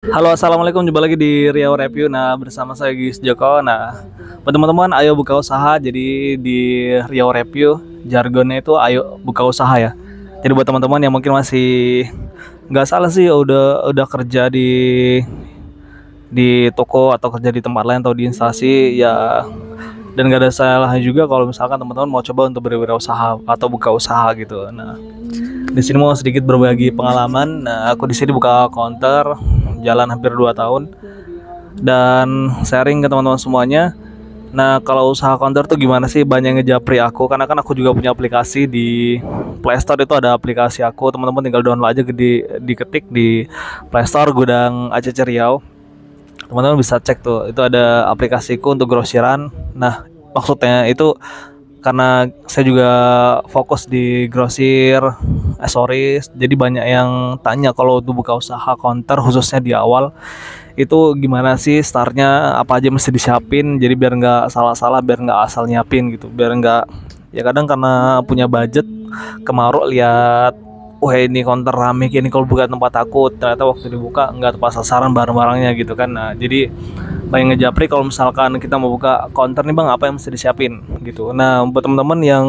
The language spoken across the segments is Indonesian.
Halo, assalamualaikum. Jumpa lagi di Riau Review. Nah, bersama saya Gis Joko. Nah, buat teman-teman, ayo buka usaha. Jadi di Riau Review, jargonnya itu ayo buka usaha ya. Jadi buat teman-teman yang mungkin masih nggak salah sih, udah kerja di toko atau kerja di tempat lain atau di instansi ya, dan gak ada salahnya juga kalau misalkan teman-teman mau coba untuk berwirausaha atau buka usaha gitu. Nah, di sini mau sedikit berbagi pengalaman. Nah, aku di sini buka counter jalan hampir 2 tahun dan sharing ke teman-teman semuanya. Nah, kalau usaha counter tuh gimana sih? Banyak yang ngejapri aku karena kan aku juga punya aplikasi di Play Store, itu ada aplikasi aku. Teman-teman tinggal download aja, diketik di Play Store Gudang ACC Riau. Teman-teman bisa cek tuh, itu ada aplikasiku untuk grosiran. Nah, maksudnya itu karena saya juga fokus di grosir aksesoris, jadi banyak yang tanya kalau untuk buka usaha counter khususnya di awal itu gimana sih startnya, apa aja mesti disiapin, jadi biar nggak salah-salah, biar nggak asal nyiapin gitu, biar nggak, ya kadang karena punya budget kemaruk lihat wah ini counter rame ini, kalau buka tempat aku ternyata waktu dibuka nggak tepat sasaran barang-barangnya gitu kan. Nah, jadi banyak ngejapri kalau misalkan kita mau buka counter nih bang, apa yang mesti disiapin gitu. Nah, buat teman-teman yang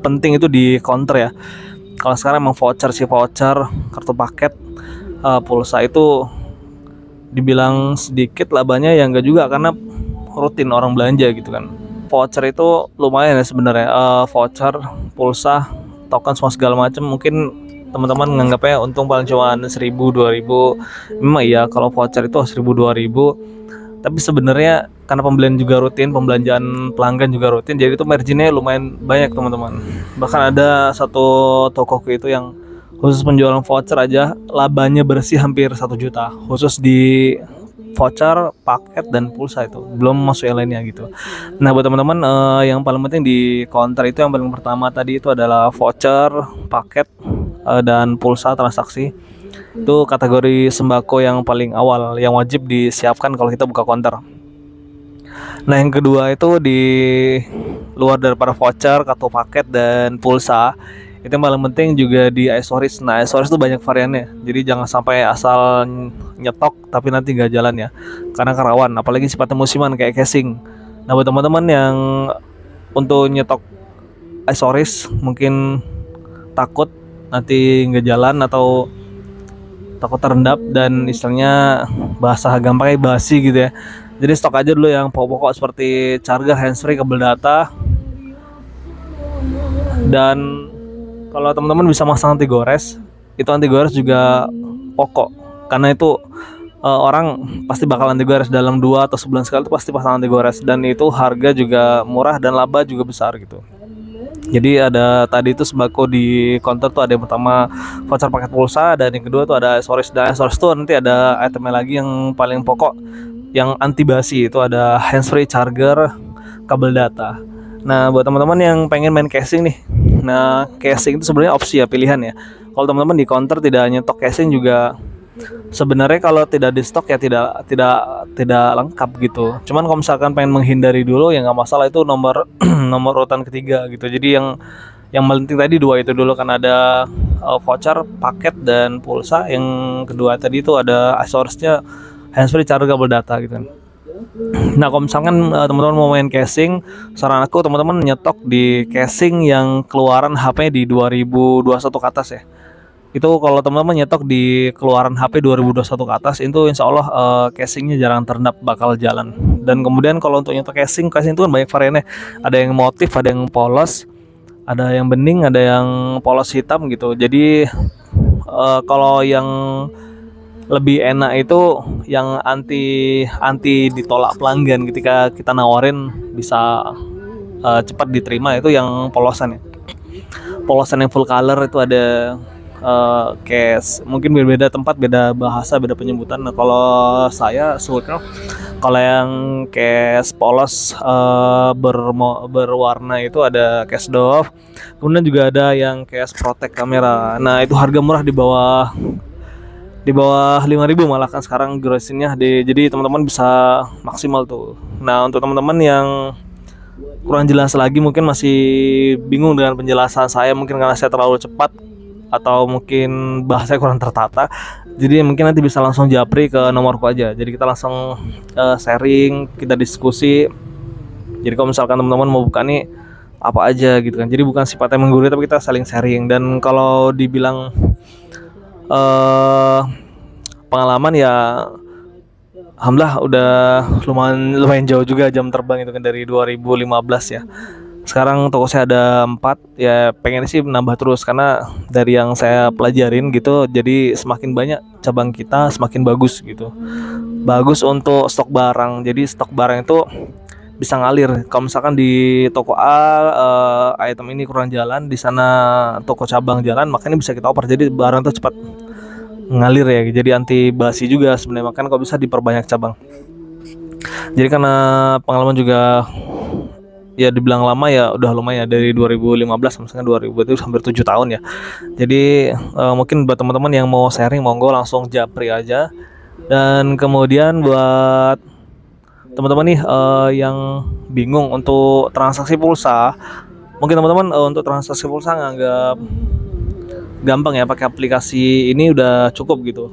penting itu di counter ya, kalau sekarang emang voucher sih, voucher, kartu paket, pulsa itu dibilang sedikit labanya ya enggak juga, karena rutin orang belanja gitu kan. Voucher itu lumayan ya sebenarnya, voucher, pulsa, token semua segala macam. Mungkin teman-teman nganggapnya untung paling cuma 1.000 2.000. Memang iya kalau voucher itu 1.000 2.000, tapi sebenarnya karena pembelian juga rutin, pembelanjaan pelanggan juga rutin, jadi itu marginnya lumayan banyak teman-teman. Bahkan ada satu tokoku itu yang khusus penjualan voucher aja labanya bersih hampir 1 juta khusus di voucher, paket, dan pulsa, itu belum masuk yang lainnya gitu. Nah, buat teman-teman, yang paling penting di counter itu yang paling pertama tadi itu adalah voucher, paket, dan pulsa transaksi. Itu kategori sembako yang paling awal yang wajib disiapkan kalau kita buka counter. Nah, yang kedua itu di luar daripada voucher, kartu paket, dan pulsa, itu yang paling penting juga di aksesoris. Nah, aksesoris itu banyak variannya, jadi jangan sampai asal nyetok tapi nanti nggak jalan ya, karena kerawan, apalagi sifatnya musiman kayak casing. Nah, buat teman-teman yang untuk nyetok aksesoris mungkin takut nanti nggak jalan atau takut terendap dan istilahnya bahasa gampangnya basi gitu ya, jadi stok aja dulu yang pokok-pokok seperti charger, handsfree, kabel data. Dan kalau teman-teman bisa masang anti gores, itu anti gores juga pokok, karena itu orang pasti bakal anti gores dalam 2 atau sebulan sekali, itu pasti pasang anti gores, dan itu harga juga murah dan laba juga besar gitu. Jadi ada tadi itu sembako di counter tuh, ada yang pertama voucher, paket, pulsa, dan yang kedua tuh ada aksesoris. Dan aksesoris tuh nanti ada itemnya lagi yang paling pokok, yang anti basi, itu ada handsfree, charger, kabel data. Nah, buat teman-teman yang pengen main casing nih, nah casing itu sebenarnya opsi ya, pilihan ya. Kalau teman-teman di counter tidak nyetok casing juga sebenarnya, kalau tidak di stok ya tidak lengkap gitu. Cuman kalau misalkan pengen menghindari dulu ya nggak masalah, itu nomor nomor urutan ketiga gitu. Jadi yang penting tadi dua itu dulu, kan ada voucher, paket, dan pulsa. Yang kedua tadi itu ada aksesorisnya, handsfree, charger, kabel data gitu kan. Nah, kalau misalkan teman-teman mau main casing, saran aku teman-teman nyetok di casing yang keluaran HP di 2021 ke atas ya. Itu kalau teman-teman nyetok di keluaran HP 2021 ke atas, itu insya Allah casingnya jarang terendap, bakal jalan. Dan kemudian kalau untuk nyetok casing itu kan banyak variannya, ada yang motif, ada yang polos, ada yang bening, ada yang polos hitam gitu. Jadi kalau yang lebih enak itu yang anti ditolak pelanggan ketika kita nawarin, bisa cepat diterima, itu yang polosan ya. Polosan yang full color itu ada case, mungkin berbeda tempat, beda bahasa, beda penyebutan. Nah, kalau saya sebutnya, kalau yang case polos berwarna itu ada case Dove, kemudian juga ada yang case protect kamera. Nah, itu harga murah, di bawah 5.000 malah kan sekarang grossingnya, jadi teman-teman bisa maksimal tuh. Nah, untuk teman-teman yang kurang jelas lagi, mungkin masih bingung dengan penjelasan saya, mungkin karena saya terlalu cepat, atau mungkin bahasanya kurang tertata. Jadi mungkin nanti bisa langsung japri ke nomorku aja. Jadi kita langsung sharing, kita diskusi. Jadi kalau misalkan teman-teman mau buka nih apa aja gitu kan. Jadi bukan sifatnya menggurui, tapi kita saling sharing. Dan kalau dibilang pengalaman ya, alhamdulillah udah lumayan jauh juga jam terbang itu kan, dari 2015 ya. Sekarang toko saya ada 4, ya pengen sih nambah terus karena dari yang saya pelajarin gitu, jadi semakin banyak cabang kita semakin bagus gitu. Bagus untuk stok barang, jadi stok barang itu bisa ngalir. Kalau misalkan di toko A item ini kurang jalan, di sana toko cabang jalan, makanya bisa kita oper, jadi barang itu cepat ngalir ya. Jadi anti basi juga sebenarnya, makanya kalau bisa diperbanyak cabang. Jadi karena pengalaman juga ya dibilang lama ya, udah lumayan ya, dari 2015 misalnya 2000 itu hampir 7 tahun ya. Jadi mungkin buat teman-teman yang mau sharing, monggo langsung japri aja. Dan kemudian buat teman-teman nih yang bingung untuk transaksi pulsa, mungkin teman-teman untuk transaksi pulsa nganggap gampang ya, pakai aplikasi ini udah cukup gitu.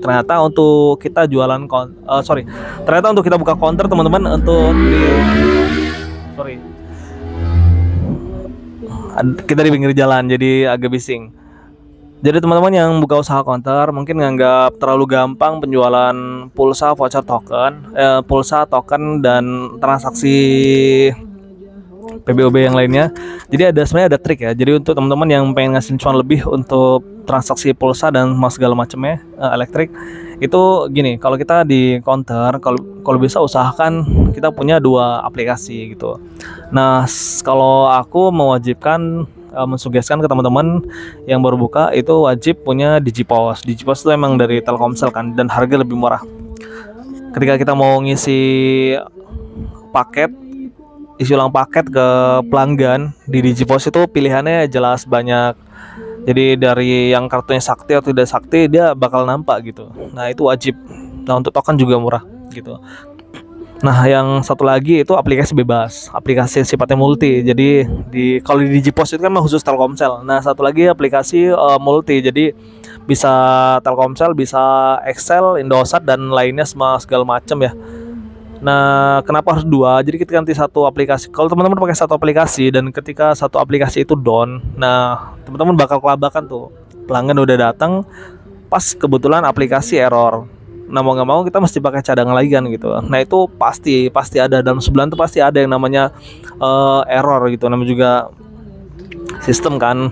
Ternyata untuk kita jualan ternyata untuk kita buka counter teman-teman, untuk kita di pinggir jalan jadi agak bising. Jadi teman-teman yang buka usaha counter mungkin nganggap terlalu gampang penjualan pulsa, voucher token, pulsa, token, dan transaksi PBOB yang lainnya. Jadi sebenarnya ada trik ya. Jadi untuk teman-teman yang pengen ngasih cuan lebih untuk transaksi pulsa dan segala macamnya elektrik, itu gini, kalau kita di counter, kalau bisa usahakan kita punya 2 aplikasi gitu. Nah, kalau aku mewajibkan mensugeskan ke teman-teman yang baru buka itu wajib punya Digipos. Digipos itu emang dari Telkomsel kan, dan harga lebih murah. Ketika kita mau ngisi isi ulang paket ke pelanggan di Digipos itu pilihannya jelas banyak. Jadi dari yang kartunya sakti atau tidak sakti, dia bakal nampak gitu. Nah, itu wajib. Nah, untuk token juga murah gitu. Nah, yang satu lagi itu aplikasi bebas, aplikasi sifatnya multi. Jadi kalau di Digipos itu kan khusus Telkomsel. Nah, satu lagi aplikasi multi. Jadi bisa Telkomsel, bisa Excel, Indosat, dan lainnya segala macam ya. Nah, kenapa harus 2? Jadi ketika nanti satu aplikasi, kalau teman-teman pakai satu aplikasi dan ketika satu aplikasi itu down, nah teman-teman bakal kelabakan tuh. Pelanggan udah datang, pas kebetulan aplikasi error. Nah, mau nggak mau kita mesti pakai cadangan lagi kan gitu. Nah, itu pasti ada dalam sebulan tuh pasti ada yang namanya error gitu. Namanya juga sistem kan.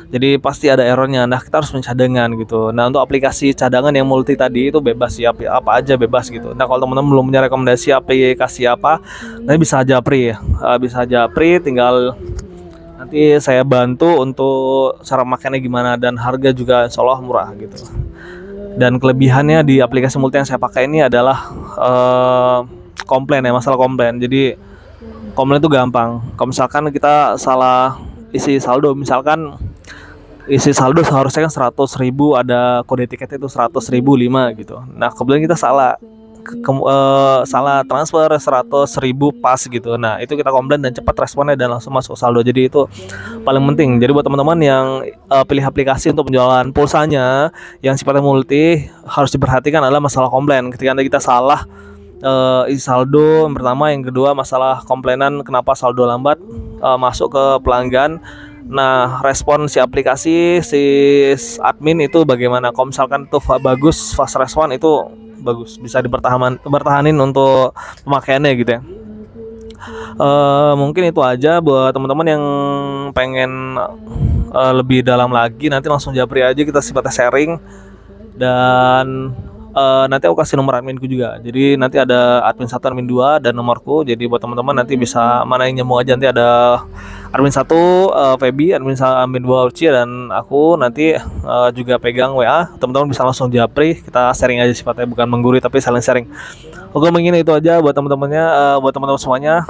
Jadi pasti ada errornya. Nah, kita harus mencadangan gitu. Nah, untuk aplikasi cadangan yang multi tadi itu bebas ya, apa aja bebas gitu. Nah, kalau teman-teman belum punya rekomendasi aplikasi apa, nanti bisa japri ya. Bisa japri, tinggal nanti saya bantu untuk cara makainya gimana, dan harga juga insya Allah murah gitu. Dan kelebihannya di aplikasi multi yang saya pakai ini adalah komplain ya, masalah komplain. Jadi komplain itu gampang. Kalau misalkan kita salah isi saldo, misalkan isi saldo seharusnya kan 100.000, ada kode tiketnya itu 100.005 gitu. Nah, kebetulan kita salah transfer 100.000 pas gitu. Nah, itu kita komplain dan cepat responnya dan langsung masuk saldo. Jadi itu paling penting. Jadi buat teman-teman yang pilih aplikasi untuk penjualan pulsanya yang sifatnya multi, harus diperhatikan adalah masalah komplain. Ketika kita salah isi saldo yang pertama, yang kedua masalah komplainan kenapa saldo lambat masuk ke pelanggan. Nah, respon si aplikasi, si admin itu bagaimana? Kalau misalkan itu bagus, fast respon, itu bagus, bisa dipertahanin untuk pemakaiannya gitu ya. Mungkin itu aja buat teman-teman yang pengen lebih dalam lagi, nanti langsung japri aja, kita sifatnya sharing. Dan nanti aku kasih nomor adminku juga. Jadi nanti ada admin 1, admin 2, dan nomorku. Jadi buat teman-teman nanti bisa mana yang nyambung aja. Nanti ada admin 1 Feby, admin 2 Uci, dan aku nanti juga pegang WA. Teman-teman bisa langsung japri, kita sharing aja, sifatnya bukan menggurui tapi saling sharing. Oke, mungkin itu aja buat teman-temannya, buat teman-teman semuanya.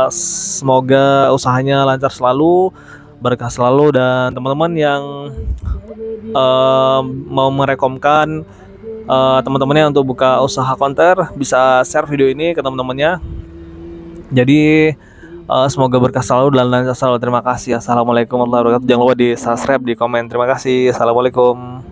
Semoga usahanya lancar selalu, berkah selalu, dan teman-teman yang mau merekomkan teman-temannya untuk buka usaha counter bisa share video ini ke teman-temannya. Jadi Semoga berkah selalu dan lancar selalu. Terima kasih. Assalamualaikum warahmatullahi wabarakatuh. Jangan lupa di subscribe, di komen. Terima kasih. Assalamualaikum.